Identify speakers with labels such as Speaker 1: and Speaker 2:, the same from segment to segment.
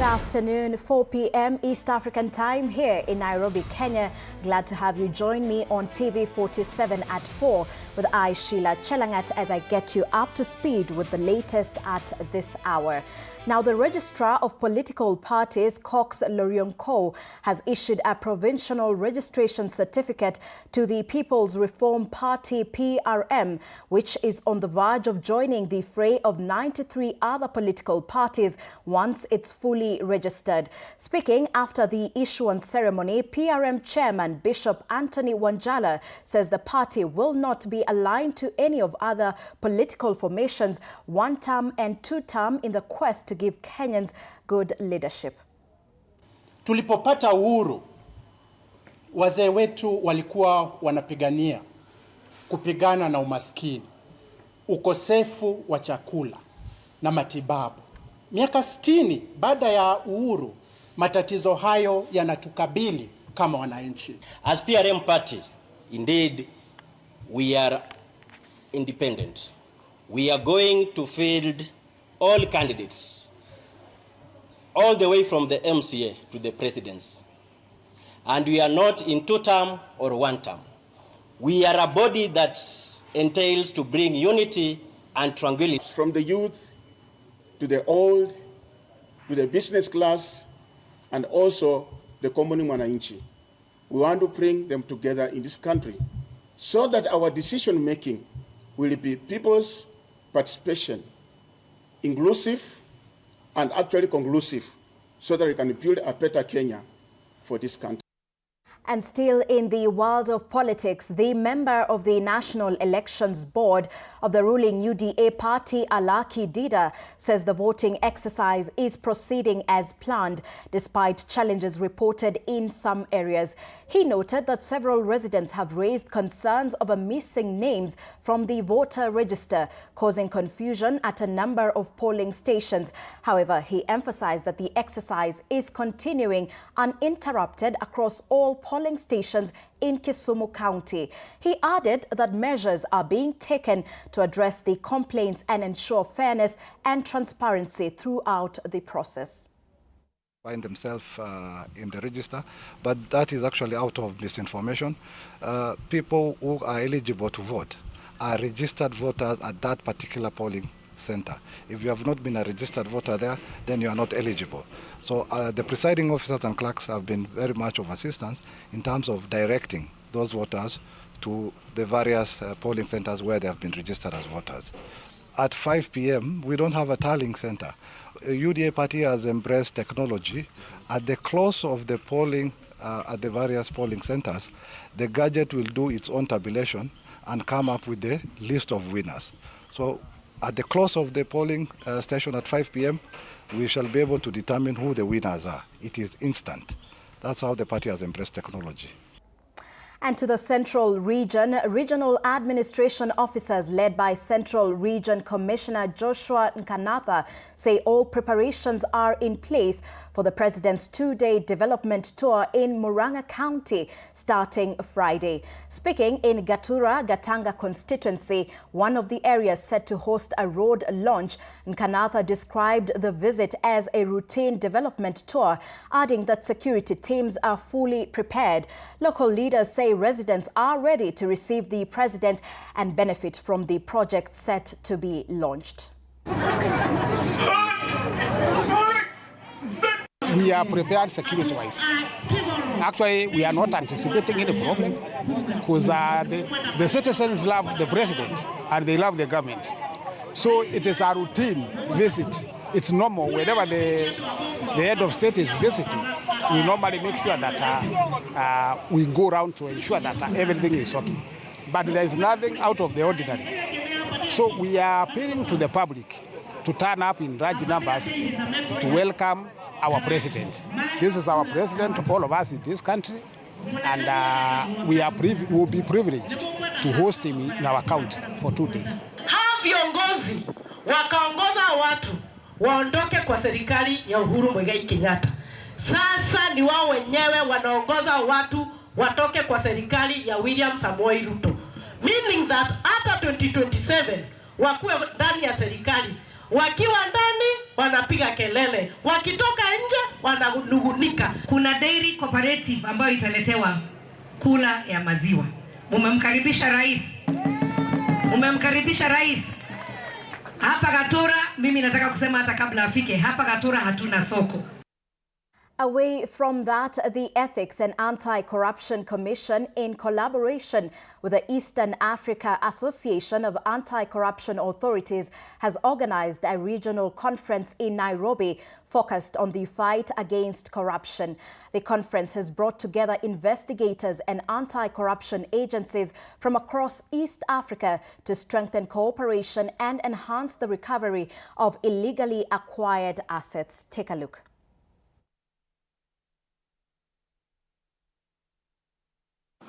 Speaker 1: Good afternoon, 4 p.m. East African time here in Nairobi, Kenya. Glad to have you join me on TV47 at 4 with I, Sheilar Chelagat, as I get you up to speed with the latest at this hour. Now, the Registrar of Political Parties, Cox Lorionco, has issued a provisional registration certificate to the People's Reform Party, PRM, which is on the verge of joining the fray of 93 other political parties once it's fully registered. Speaking after the issuance ceremony, PRM Chairman Bishop Anthony Wanjala says the party will not be aligned to any of other political formations, one-term and two-term, in the quest to give Kenyans good leadership.
Speaker 2: Tulipopata uhuru, wazee wetu walikuwa wanapigania kupigana na umaskini, ukosefu wa chakula na matibabu. Miaka 60 baada ya uhuru, matatizo hayo yanatukabili kama wananchi.
Speaker 3: As PRM party, indeed, we are independent. We are going to field all candidates, all the way from the MCA to the presidency. And we are not in two-term or one-term. We are a body that entails to bring unity and tranquility.
Speaker 4: From the youth to the old, to the business class, and also the common mwananchi. We want to bring them together in this country so that our decision-making will be people's participation, inclusive and actually conclusive, so that we can build a better Kenya for this country.
Speaker 1: And still in the world of politics, the member of the National Elections Board of the ruling UDA party, Alaki Dida, says the voting exercise is proceeding as planned, despite challenges reported in some areas. He noted that several residents have raised concerns over missing names from the voter register, causing confusion at a number of polling stations. However, he emphasized that the exercise is continuing uninterrupted across all polling stations in Kisumu County. He added that measures are being taken to address the complaints and ensure fairness and transparency throughout the process.
Speaker 5: Find themselves in the register, but that is actually out of misinformation. People who are eligible to vote are registered voters at that particular polling center. If you have not been a registered voter there, then you are not eligible. So the presiding officers and clerks have been very much of assistance in terms of directing those voters to the various polling centers where they have been registered as voters. At 5 p.m., we don't have a tallying center. UDA party has embraced technology. At the close of the polling at the various polling centers, the gadget will do its own tabulation and come up with the list of winners. So at the close of the polling station at 5 p.m., we shall be able to determine who the winners are. It is instant. That's how the party has embraced technology.
Speaker 1: And to the Central Region, regional administration officers led by Central Region Commissioner Joshua Nkanatha say all preparations are in place for the President's two-day development tour in Murang'a County starting Friday. Speaking in Gatura, Gatanga constituency, one of the areas set to host a road launch, Nkanatha described the visit as a routine development tour, adding that security teams are fully prepared. Local leaders say residents are ready to receive the President and benefit from the project set to be launched.
Speaker 6: We are prepared security-wise. Actually, we are not anticipating any problem because the citizens love the President and they love the government. So it is a routine visit. It's normal. Whenever the head of state is visiting, we normally make sure that we go around to ensure that everything is okay. But there is nothing out of the ordinary. So we are appealing to the public to turn up in large numbers to welcome our President. This is our President, all of us in this country, and we will be privileged to host him in our county for 2 days.
Speaker 7: Viongozi wakaongoza watu waondoke kwa serikali ya Uhuru Muigai Kenyatta. Sasa ni wao wenyewe wanaongoza watu watoke kwa serikali ya William Samoei Ruto. Meaning that after 2027 wakuwe ndani ya serikali Wakiwa ndani wanapiga kelele, wakitoka nje wananugunika.
Speaker 8: Kuna dairy cooperative ambayo italetewa kula ya maziwa. Mumemkaribisha rais. Mumemkaribisha rais. Hapa Gatura, mimi nataka kusema hata kabla afike, hapa Gatura hatuna soko.
Speaker 1: Away from that, the Ethics and Anti-Corruption Commission, in collaboration with the Eastern Africa Association of Anti-Corruption Authorities, has organized a regional conference in Nairobi focused on the fight against corruption. The conference has brought together investigators and anti-corruption agencies from across East Africa to strengthen cooperation and enhance the recovery of illegally acquired assets. Take a look.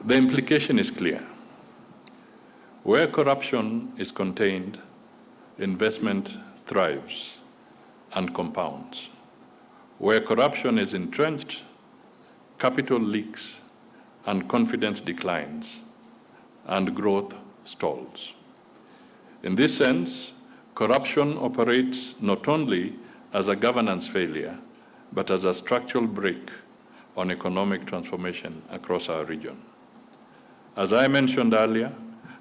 Speaker 9: The implication is clear. Where corruption is contained, investment thrives and compounds. Where corruption is entrenched, capital leaks and confidence declines and growth stalls. In this sense, corruption operates not only as a governance failure, but as a structural break on economic transformation across our region. As I mentioned earlier,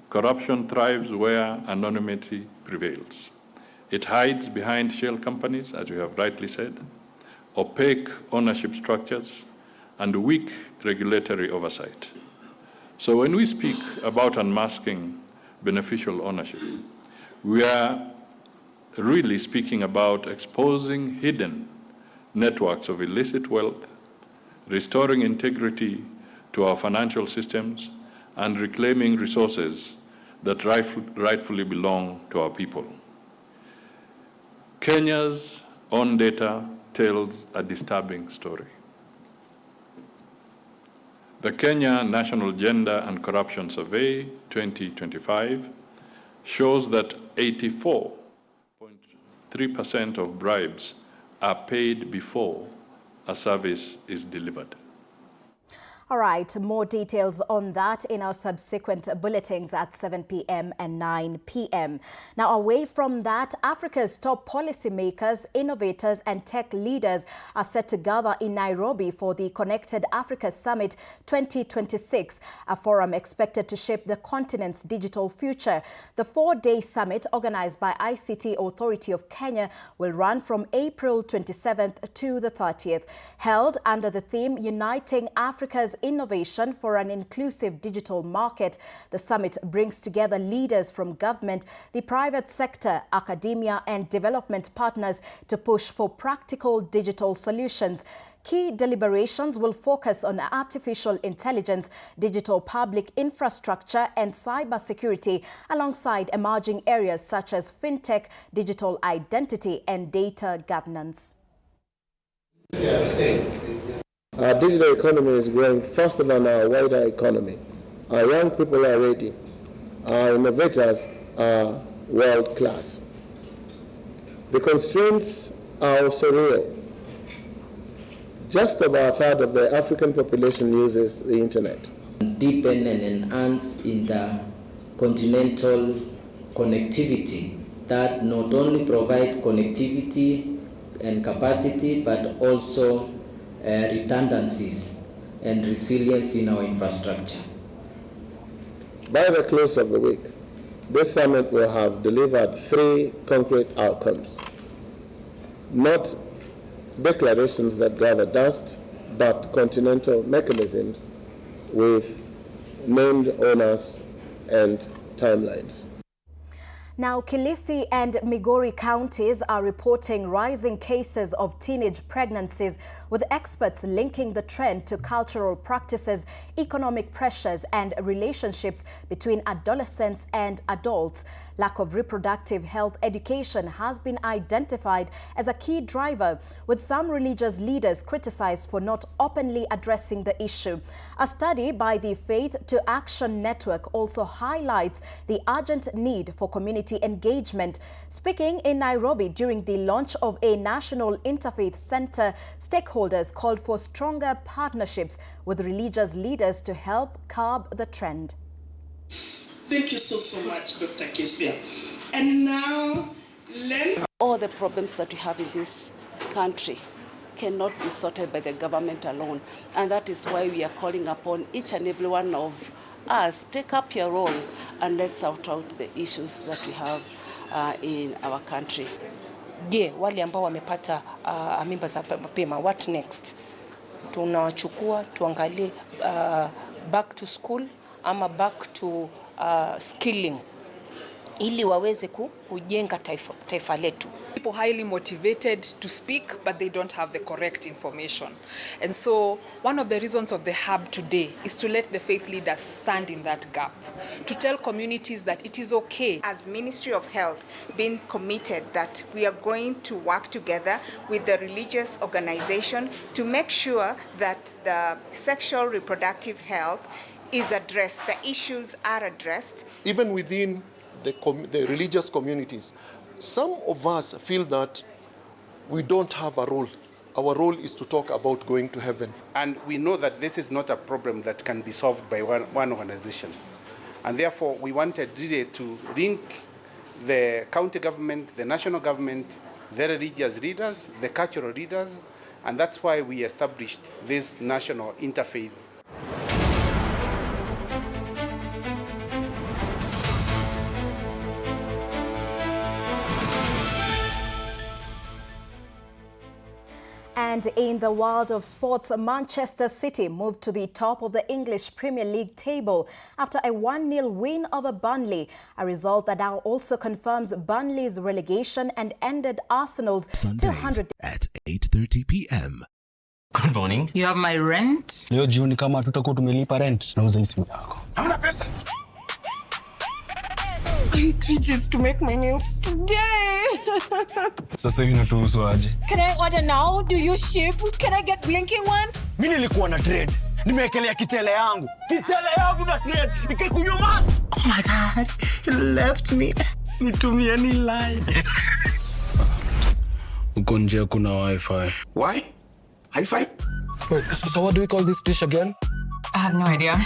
Speaker 9: corruption thrives where anonymity prevails. It hides behind shell companies, as you have rightly said, opaque ownership structures, and weak regulatory oversight. So when we speak about unmasking beneficial ownership, we are really speaking about exposing hidden networks of illicit wealth, restoring integrity to our financial systems, and reclaiming resources that rightfully belong to our people. Kenya's own data tells a disturbing story. The Kenya National Gender and Corruption Survey 2025 shows that 84.3% of bribes are paid before a service is delivered.
Speaker 1: All right, more details on that in our subsequent bulletins at 7 p.m. and 9 p.m. Now, away from that, Africa's top policymakers, innovators and tech leaders are set to gather in Nairobi for the Connected Africa Summit 2026, a forum expected to shape the continent's digital future. The four-day summit, organized by ICT Authority of Kenya, will run from April 27th to the 30th. Held under the theme Uniting Africa's Innovation for an Inclusive Digital Market, the summit brings together leaders from government, the private sector, academia and development partners to push for practical digital solutions. Key deliberations will focus on artificial intelligence, digital public infrastructure and cybersecurity, alongside emerging areas such as fintech, digital identity and data governance.
Speaker 10: Our digital economy is growing faster than our wider economy. Our young people are ready. Our innovators are world class. The constraints are also real. Just about a third of the African population uses the internet.
Speaker 11: Deepen and enhance intercontinental connectivity that not only provide connectivity and capacity, but also redundancies and resilience in our infrastructure.
Speaker 10: By the close of the week, this summit will have delivered 3 concrete outcomes. Not declarations that gather dust, but continental mechanisms with named owners and timelines.
Speaker 1: Now, Kilifi and Migori counties are reporting rising cases of teenage pregnancies, with experts linking the trend to cultural practices, economic pressures and relationships between adolescents and adults. Lack of reproductive health education has been identified as a key driver, with some religious leaders criticized for not openly addressing the issue. A study by the Faith to Action Network also highlights the urgent need for community engagement. Speaking in Nairobi during the launch of a national interfaith center, stakeholders called for stronger partnerships with religious leaders to help curb the trend.
Speaker 12: Thank you so much, Dr. Kesia. And now All the problems that we have in this country cannot be sorted by the government alone. And that is why we are calling upon each and every one of us, take up your role and let's sort out the issues that we have in our country.
Speaker 13: Wale ambao wamepata mimba za mapema, what next? Tunawachukua tuangalie back to school ama back to skilling ili waweze kujenga taifa letu.
Speaker 14: People highly motivated to speak, but they don't have the correct information. And so one of the reasons of the hub today is to let the faith leaders stand in that gap, to tell communities that it is okay.
Speaker 15: As Ministry of Health, being committed that we are going to work together with the religious organization to make sure that the sexual reproductive health is addressed, the issues are addressed.
Speaker 16: Even within the religious communities, some of us feel that we don't have a role. Our role is to talk about going to heaven.
Speaker 17: And we know that this is not a problem that can be solved by one organization. And therefore, we wanted really to link the county government, the national government, the religious leaders, the cultural leaders, and that's why we established this national interfaith.
Speaker 1: And in the world of sports, Manchester City moved to the top of the English Premier League table after a 1-0 win over Burnley, a result that now also confirms Burnley's relegation and ended Arsenal's
Speaker 18: Sundays at 8:30 p.m.
Speaker 19: Good morning.
Speaker 20: You have my rent?
Speaker 19: Leo jioni kama tutakuwa tumelipa rent, nauza hii simu yako.
Speaker 20: Hamna pesa. I need 3 G's to make my meals today.
Speaker 19: Sasa hivi natuhusu aje?
Speaker 20: Can I order now? Do you ship? Can I get blinking ones?
Speaker 19: Mimi nilikuwa na trade. Nimewekelea kitele yangu. Kitele yangu na trade. Nikikunyuma.
Speaker 20: Oh my God. He left me.
Speaker 19: Nitumie ni line. Uko nje kuna wifi.
Speaker 20: Why? High five?
Speaker 19: Wait, so what do we call this dish again?
Speaker 20: I have no idea.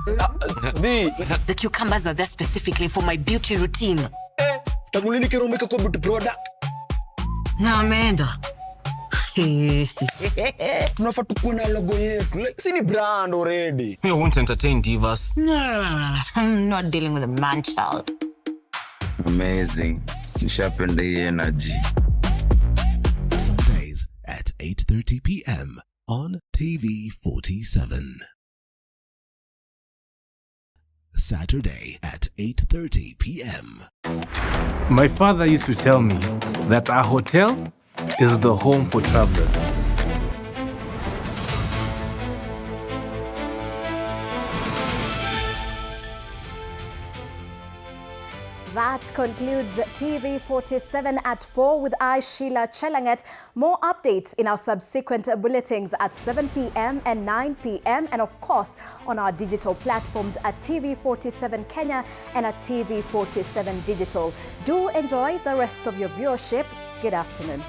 Speaker 21: The cucumbers are there specifically for my beauty routine.
Speaker 19: Tangulini kero make a beauty product.
Speaker 21: Na ameenda.
Speaker 19: Tunafaa tukuwe na logo yetu. Like, si ni brand already.
Speaker 21: We won't entertain divas. No. I'm not dealing with a man child.
Speaker 22: Amazing. Nishapenda hii energy.
Speaker 18: Sundays at 8:30 p.m. on TV47. Saturday at 8:30 p.m.
Speaker 23: My father used to tell me that our hotel is the home for travelers.
Speaker 1: That concludes TV47 at 4 with I, Sheilar Chelagat. More updates in our subsequent bulletins at 7 p.m. and 9 p.m. and of course on our digital platforms at TV47 Kenya and at TV47 Digital. Do enjoy the rest of your viewership. Good afternoon.